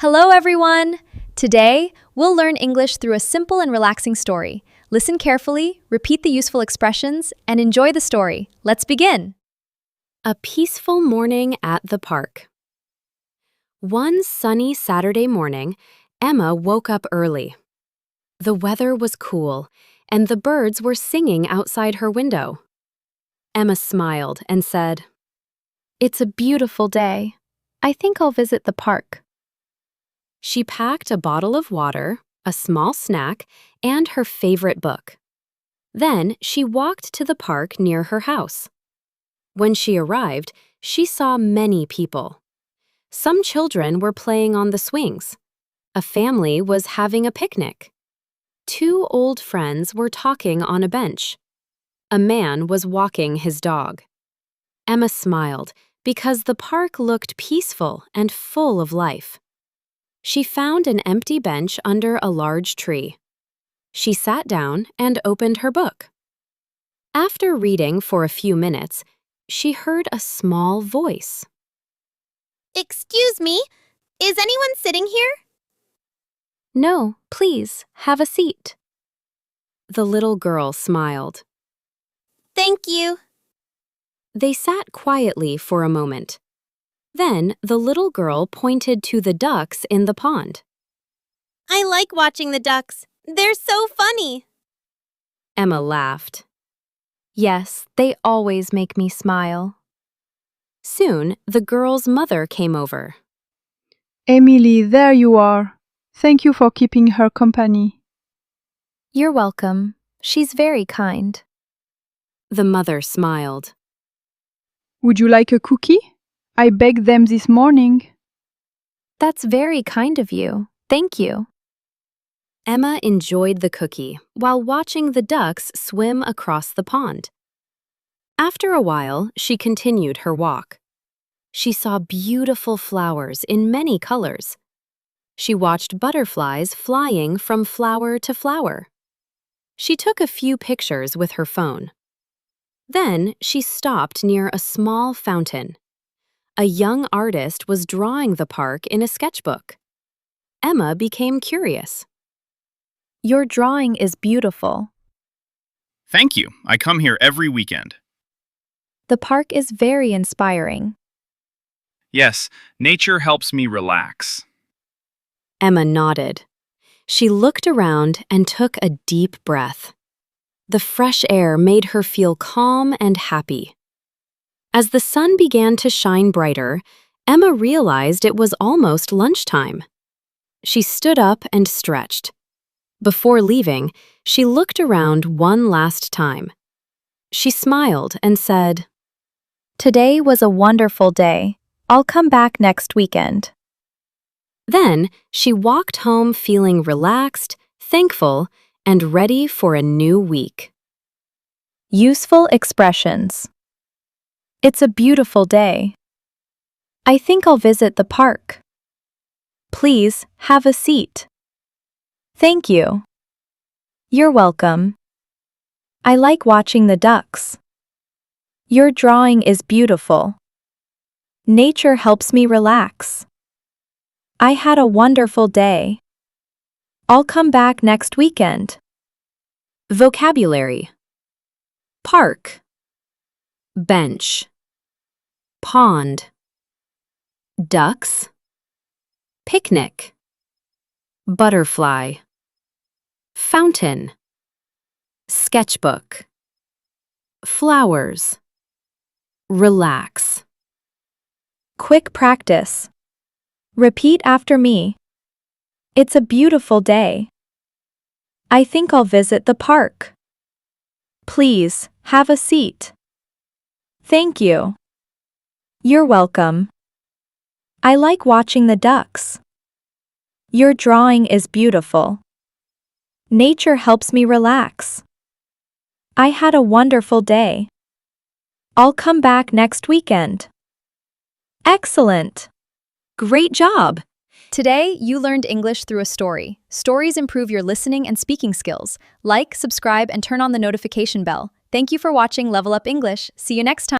Hello, everyone! Today, we'll learn English through a simple and relaxing story. Listen carefully, repeat the useful expressions, and enjoy the story. Let's begin! A peaceful morning at the park. One sunny Saturday morning, Emma woke up early. The weather was cool, and the birds were singing outside her window. Emma smiled and said, "It's a beautiful day. I think I'll visit the park." She packed a bottle of water, a small snack, and her favorite book. Then she walked to the park near her house. When she arrived, she saw many people. Some children were playing on the swings. A family was having a picnic. Two old friends were talking on a bench. A man was walking his dog. Emma smiled because the park looked peaceful and full of life. She found an empty bench under a large tree. She sat down and opened her book. After reading for a few minutes, she heard a small voice. "Excuse me, is anyone sitting here?" "No, please, have a seat." The little girl smiled. "Thank you." They sat quietly for a moment. Then the little girl pointed to the ducks in the pond. "I like watching the ducks. They're so funny." Emma laughed. Yes, they always make me smile. Soon, the girl's mother came over. "Emily, there you are. Thank you for keeping her company." You're welcome. She's very kind. The mother smiled. "Would you like a cookie? I baked them this morning." That's very kind of you. Thank you. Emma enjoyed the cookie while watching the ducks swim across the pond. After a while, she continued her walk. She saw beautiful flowers in many colors. She watched butterflies flying from flower to flower. She took a few pictures with her phone. Then she stopped near a small fountain. A young artist was drawing the park in a sketchbook. Emma became curious. Your drawing is beautiful. Thank you. I come here every weekend. The park is very inspiring. Yes, nature helps me relax. Emma nodded. She looked around and took a deep breath. The fresh air made her feel calm and happy. As the sun began to shine brighter, Emma realized it was almost lunchtime. She stood up and stretched. Before leaving, she looked around one last time. She smiled and said, Today was a wonderful day. I'll come back next weekend. Then she walked home feeling relaxed, thankful, and ready for a new week. Useful expressions. It's a beautiful day. I think I'll visit the park. Please, have a seat. Thank you. You're welcome. I like watching the ducks. Your drawing is beautiful. Nature helps me relax. I had a wonderful day. I'll come back next weekend. Vocabulary: park, bench, pond, ducks, picnic, butterfly, fountain, sketchbook, flowers, relax. Quick practice. Repeat after me. It's a beautiful day. I think I'll visit the park. Please, have a seat. Thank you. You're welcome. I like watching the ducks. Your drawing is beautiful. Nature helps me relax. I had a wonderful day. I'll come back next weekend. Excellent! Great job! Today, you learned English through a story. Stories improve your listening and speaking skills. Like, subscribe, and turn on the notification bell. Thank you for watching Level Up English. See you next time.